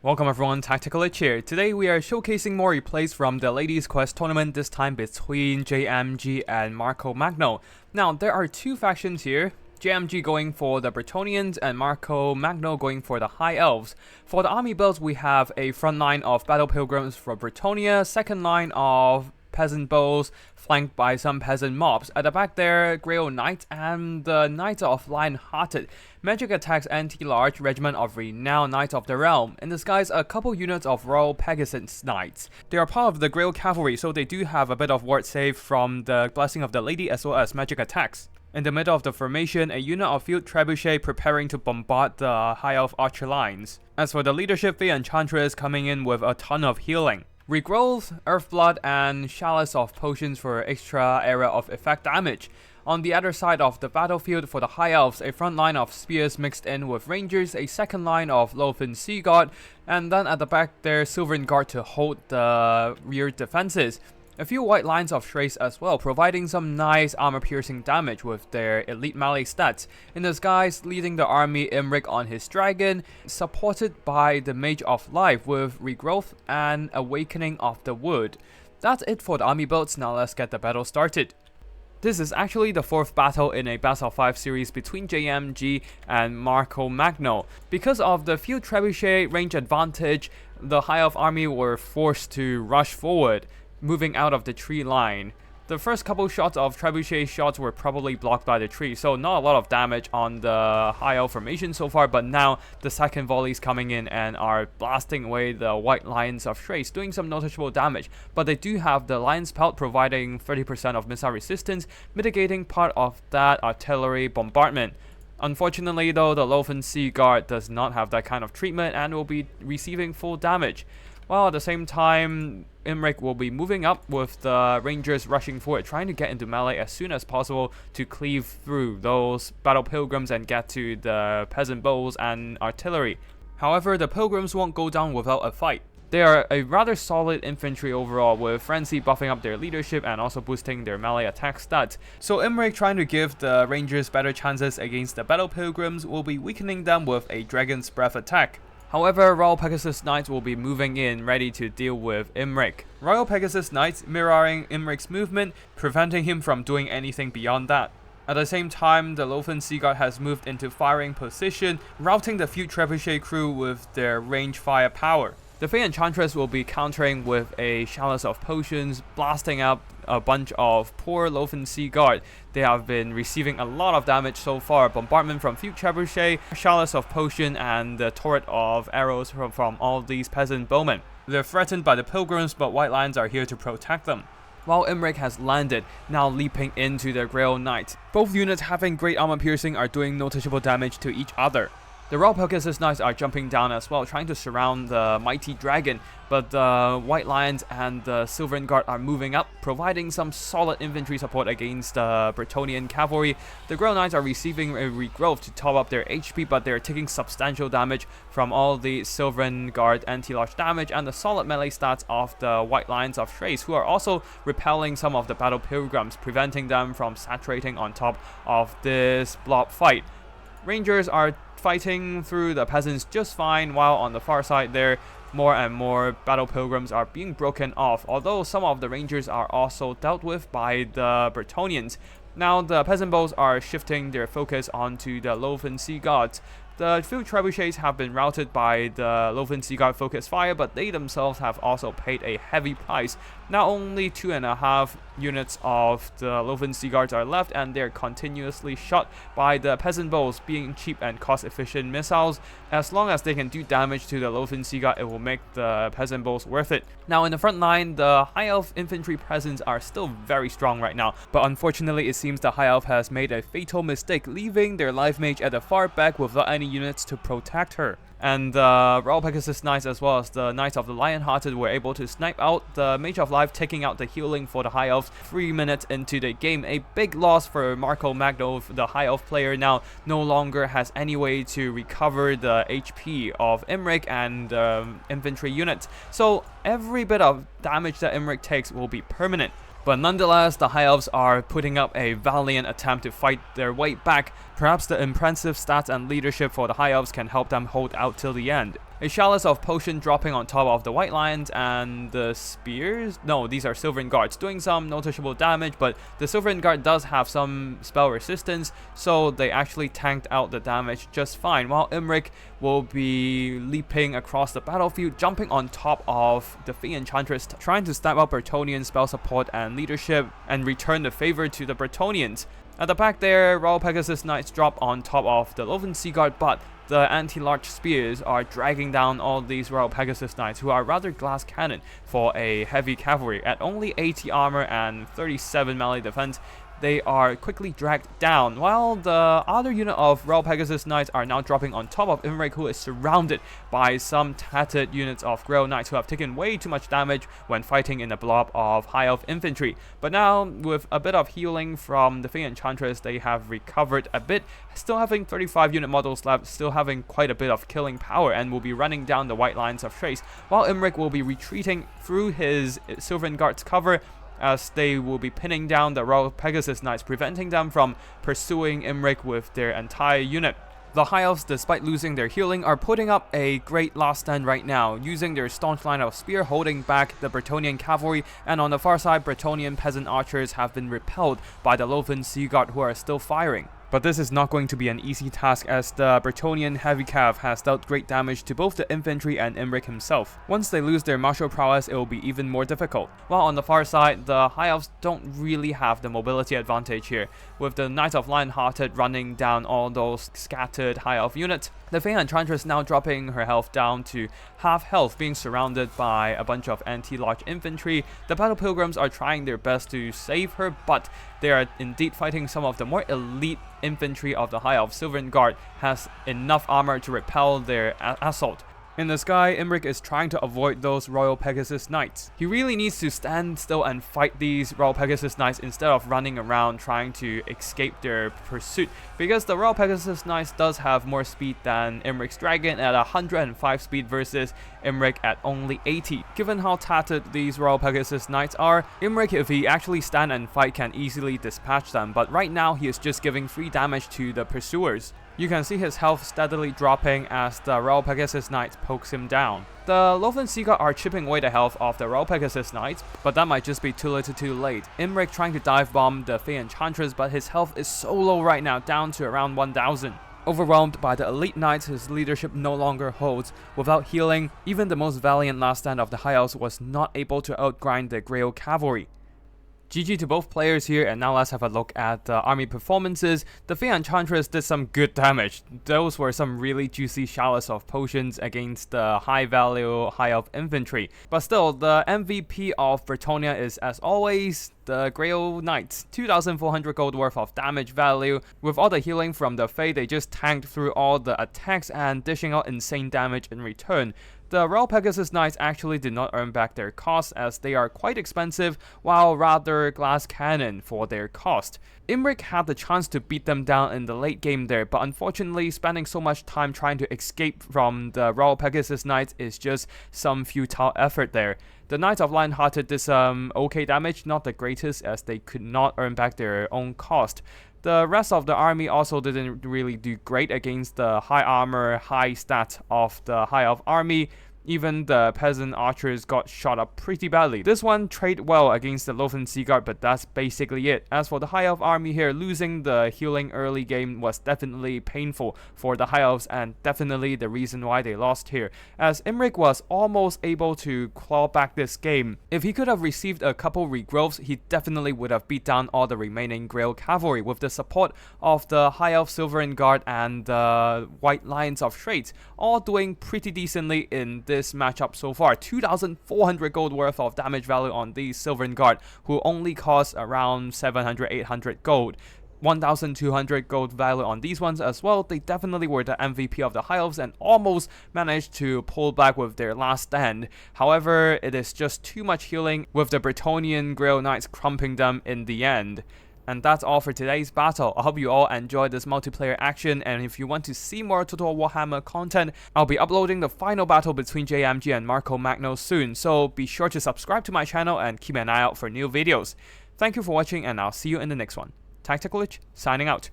Welcome everyone, Tactical Itch here. Today we are showcasing more replays from the Ladies Quest tournament, this time between JMG and Marco Magno. Now, there are two factions here, JMG going for the Bretonnians and Marco Magno going for the High Elves. For the army builds, we have a front line of Battle Pilgrims for Bretonnia, second line of Peasant Bows, flanked by some peasant mobs. At the back there, Grail Knight and the Knights of Lion-Hearted. Magic attacks anti-large Regiment of Renowned Knights of the Realm. In disguise, a couple units of Royal Pegasus Knights. They are part of the Grail Cavalry, so they do have a bit of ward save from the Blessing of the Lady as well as magic attacks. In the middle of the formation, a unit of Field Trebuchet preparing to bombard the High Elf Archer lines. As for the leadership, the Enchantress coming in with a ton of healing. Regrowth, Earthblood, and Chalice of Potions for extra area of effect damage. On the other side of the battlefield for the High Elves, a front line of Spears mixed in with Rangers, a second line of Loafen Sea God, and then at the back there, Sylvan Guard to hold the rear defenses. A few white lines of Trace as well, providing some nice armor-piercing damage with their elite melee stats. In disguise, leading the army Imric on his dragon, supported by the Mage of Life with Regrowth and Awakening of the Wood. That's it for the army builds, now let's get the battle started. This is actually the fourth battle in a best of 5 series between JMG and Marco Magno. Because of the Field Trebuchet range advantage, the High Elf army were forced to rush forward, moving out of the tree line. The first couple shots of Trebuchet shots were probably blocked by the tree, so not a lot of damage on the High Elf formation so far, but now the second volleys coming in and are blasting away the white lines of Trace, doing some noticeable damage. But they do have the Lion's Pelt providing 30% of missile resistance, mitigating part of that artillery bombardment. Unfortunately though, the Loafen Sea Guard does not have that kind of treatment and will be receiving full damage. While at the same time, Imric will be moving up with the Rangers rushing forward, trying to get into melee as soon as possible to cleave through those Battle Pilgrims and get to the Peasant Bows and Artillery. However, the Pilgrims won't go down without a fight. They are a rather solid infantry overall, with Frenzy buffing up their leadership and also boosting their melee attack stats. So Imric, trying to give the Rangers better chances against the Battle Pilgrims, will be weakening them with a Dragon's Breath attack. However, Royal Pegasus Knights will be moving in, ready to deal with Imric. Royal Pegasus Knights mirroring Imric's movement, preventing him from doing anything beyond that. At the same time, the Loafen Sea God has moved into firing position, routing the Field Trebuchet crew with their range fire power. The Fey Enchantress will be countering with a Chalice of Potions, blasting up a bunch of poor Loafen Sea Guard. They have been receiving a lot of damage so far. Bombardment from Field Trebuchet, Chalice of Potion, and the turret of arrows from all these peasant bowmen. They're threatened by the Pilgrims, but White Lions are here to protect them. While Imric has landed, now leaping into their Grail Knight. Both units having great armor piercing are doing noticeable damage to each other. The Royal Pegasus Knights are jumping down as well, trying to surround the mighty dragon, but the White Lions and the Sylvan Guard are moving up, providing some solid infantry support against the Bretonnian cavalry. The Grail Knights are receiving a regrowth to top up their HP, but they're taking substantial damage from all the Sylvan Guard anti-large damage and the solid melee stats of the White Lions of Trace, who are also repelling some of the Battle Pilgrims, preventing them from saturating on top of this blob fight. Rangers are fighting through the peasants just fine, while on the far side there, more and more Battle Pilgrims are being broken off, although some of the Rangers are also dealt with by the Bretonnians. Now the Peasant Bows are shifting their focus onto the Loafen Sea Gods. The Field Trebuchets have been routed by the Loafen Sea God focus fire, but they themselves have also paid a heavy price. Now only 2.5 units of the Loafen Sea Guards are left, and they're continuously shot by the Peasant Bows, being cheap and cost-efficient missiles. As long as they can do damage to the Loafen Sea God, it will make the Peasant Bows worth it. Now in the front line, the High Elf infantry presence are still very strong right now, but unfortunately it seems the High Elf has made a fatal mistake, leaving their Life Mage at the far back without any units to protect her. And the Royal Pegasus Knights as well as the Knights of the Lion-Hearted were able to snipe out the Mage of Life, taking out the healing for the High Elves 3 minutes into the game. A big loss for Marco Magno. The High Elf player now no longer has any way to recover the HP of Imric and infantry units. So every bit of damage that Imric takes will be permanent. But nonetheless, the High Elves are putting up a valiant attempt to fight their way back. Perhaps the impressive stats and leadership for the High Elves can help them hold out till the end. A chalice of potion dropping on top of the white lions, and the spears, no, these are Silvern Guards, doing some noticeable damage, but the Silvern Guard does have some spell resistance, so they actually tanked out the damage just fine, while Imrik will be leaping across the battlefield, jumping on top of the Fey Enchantress, trying to stab up Bretonnian spell support and leadership and return the favor to the Bretonnians. At the back there, Royal Pegasus Knights drop on top of the Lothern Sea Guard, but the anti-large spears are dragging down all these Royal Pegasus Knights, who are rather glass cannon for a heavy cavalry. At only 80 armor and 37 melee defense, they are quickly dragged down, while the other unit of Royal Pegasus Knights are now dropping on top of Imrik, who is surrounded by some tattered units of Grail Knights who have taken way too much damage when fighting in a blob of High Elf infantry. But now, with a bit of healing from the Fey Enchantress, they have recovered a bit, still having 35 unit models left, still having quite a bit of killing power, and will be running down the white lines of Trace, while Imrik will be retreating through his Silvern Guard's cover, as they will be pinning down the Royal Pegasus Knights, preventing them from pursuing Imrik with their entire unit. The High Elves, despite losing their healing, are putting up a great last stand right now, using their staunch line of spear holding back the Bretonnian cavalry, and on the far side, Bretonnian peasant archers have been repelled by the Lothern Sea Guard, who are still firing. But this is not going to be an easy task, as the Bretonnian heavy cav has dealt great damage to both the infantry and Imrik himself. Once they lose their martial prowess, it will be even more difficult. While on the far side, the High Elves don't really have the mobility advantage here, with the Knights of Lionhearted running down all those scattered High Elf units. The Fey Enchantress now dropping her health down to half health, being surrounded by a bunch of anti-large infantry. The Battle Pilgrims are trying their best to save her, but they are indeed fighting some of the more elite infantry of the High Elf. Silvern Guard has enough armor to repel their assault. In the sky, Imrik is trying to avoid those Royal Pegasus Knights. He really needs to stand still and fight these Royal Pegasus Knights instead of running around trying to escape their pursuit, because the Royal Pegasus Knights does have more speed than Imrik's Dragon at 105 speed versus Imrik at only 80. Given how tattered these Royal Pegasus Knights are, Imrik, if he actually stand and fight, can easily dispatch them, but right now he is just giving free damage to the pursuers. You can see his health steadily dropping as the Royal Pegasus Knights pokes him down. The Lothern Sea Guard are chipping away the health of the Royal Pegasus Knights, but that might just be too little too late. Imrik trying to dive bomb the Fey Enchantress, but his health is so low right now, down to around 1000. Overwhelmed by the elite knights his leadership no longer holds, without healing, even the most valiant last stand of the High Elves was not able to outgrind the Grail cavalry. GG to both players here, and now let's have a look at the army performances. The Fey Enchantress did some good damage. Those were some really juicy chalice of potions against the high value High Elf infantry. But still, the MVP of Bretonnia is, as always, the Grail Knights. 2,400 gold worth of damage value. With all the healing from the Fey, they just tanked through all the attacks and dishing out insane damage in return. The Royal Pegasus Knights actually did not earn back their costs, as they are quite expensive, while rather glass cannon for their cost. Imrik had the chance to beat them down in the late game there, but unfortunately spending so much time trying to escape from the Royal Pegasus Knights is just some futile effort there. The Knights of Lionhearted did some okay damage, not the greatest, as they could not earn back their own cost. The rest of the army also didn't really do great against the high armor, high stat of the High Elf army. Even the peasant archers got shot up pretty badly. This one traded well against the Lothern Sea Guard, but that's basically it. As for the High Elf army here, losing the healing early game was definitely painful for the High Elves, and definitely the reason why they lost here, as Imrik was almost able to claw back this game. If he could have received a couple regrowths, he definitely would have beat down all the remaining Grail cavalry with the support of the High Elf Silvern Guard and the White Lions of Trades, all doing pretty decently in this matchup so far. 2,400 gold worth of damage value on these Silvern Guard, who only cost around 700-800 gold. 1,200 gold value on these ones as well. They definitely were the MVP of the High Elves and almost managed to pull back with their last stand. However, it is just too much healing, with the Bretonnian Grail Knights crumping them in the end. And that's all for today's battle. I hope you all enjoyed this multiplayer action, and if you want to see more Total Warhammer content, I'll be uploading the final battle between JMG and Marco Magno soon, so be sure to subscribe to my channel and keep an eye out for new videos. Thank you for watching, and I'll see you in the next one. Tactical Lich, signing out.